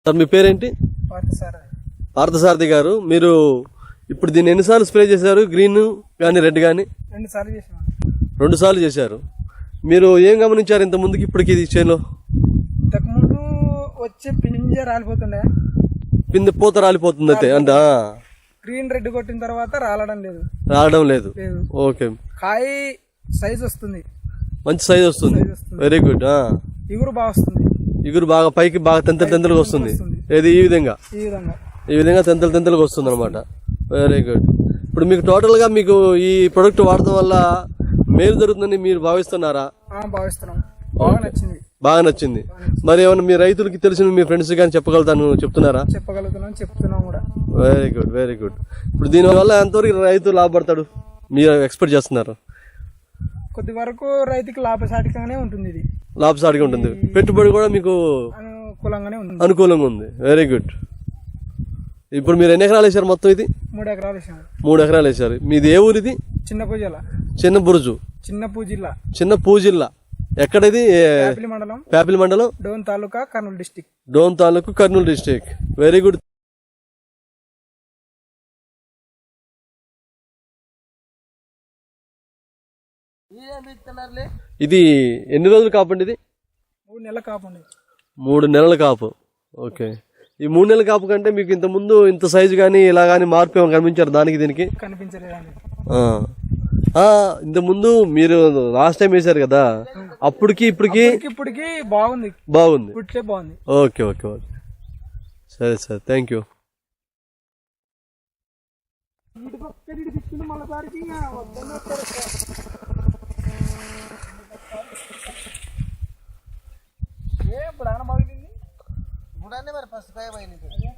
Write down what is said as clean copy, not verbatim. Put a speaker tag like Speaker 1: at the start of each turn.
Speaker 1: Sir మీ పేరేంటి? పార్థసారథి గారు, మీరు ఇప్పుడు దీన్ని ఎన్నిసార్లు స్ప్రే చేశారు? గ్రీన్ కానీ రెడ్ కానీ? 2 సార్లు చేశారు. మీరు ఏం గమనించారు ఇంత ముందుకి ఇప్పటికి ఇది చేలో?
Speaker 2: ఇంతకుముందు వచ్చే పింజ రాలిపోతుండే,
Speaker 1: పిందె పూత రాలిపోతుంది అయితే అంట.
Speaker 2: గ్రీన్ రెడ్ కొట్టిన తర్వాత
Speaker 1: రావడం లేదు. ఓకే.
Speaker 2: కాయ సైజ్ వస్తుంది,
Speaker 1: మంచి సైజ్ వస్తుంది. Very good.
Speaker 2: ఇగురు బాగా వస్తుంది.
Speaker 1: ఇగురు బాగా పైకి బాగా తెంతలుగా వస్తుంది. ఏది ఈ విధంగా తెంతలుగా వస్తుంది అనమాట. Very good. ఇప్పుడు మీకు టోటల్ గా మీకు ఈ ప్రొడక్ట్ వాడటం వల్ల మేలు జరుగుతుందని మీరు భావిస్తున్నారా?
Speaker 2: భావిస్తున్నాం.
Speaker 1: బాగా నచ్చింది. మరి ఏమన్నా మీ రైతులకి తెలిసిన మీ ఫ్రెండ్స్ కానీ చెప్తున్నారా?
Speaker 2: చెప్తున్నాం కూడా.
Speaker 1: Very good, very good. ఇప్పుడు దీని వల్ల ఎంతవరకు రైతు లాభపడతాడు మీరు ఎక్స్పెక్ట్ చేస్తున్నారు?
Speaker 2: కొద్ది వరకు రైతుకి లాభసాటిగానే ఉంటుంది. ఇది
Speaker 1: లాభసాటిగా ఉంటుంది. పెట్టుబడి కూడా మీకు అనుకూలంగా ఉంది. Very good. ఇప్పుడు మీరు ఎన్ని ఎకరాలు వేసారు మొత్తం? ఇది
Speaker 2: 3 ఎకరాలు వేసాము.
Speaker 1: 3 ఎకరాలు వేసారు. మీది ఏ ఊరు? ఇది చిన్నపూజిల్లా. ఎక్కడది? ప్యాపిలి మండలం,
Speaker 2: డోన్ తాలూకా,
Speaker 1: కర్నూలు డిస్టిక్. Very good. ఇది ఎన్ని రోజులు కాపండి? ఇది
Speaker 2: 3 నెలల కాపండి.
Speaker 1: 3 నెలల కాపు. ఓకే. ఈ 3 నెలల కాపు కంటే మీకు ఇంత ముందు ఇంత సైజు గానీ ఇలా గానీ మార్పు ఏమైనా కనిపించారు దానికి దీనికి?
Speaker 2: కనిపించలేదండి.
Speaker 1: ఇంత ముందు మీరు లాస్ట్ టైం వేసారు కదా, అప్పటికి ఇప్పటికి
Speaker 2: బాగుంది.
Speaker 1: Okay okay okay. సరే సార్, థ్యాంక్ యూ.
Speaker 2: మరి ఫస్ట్ 5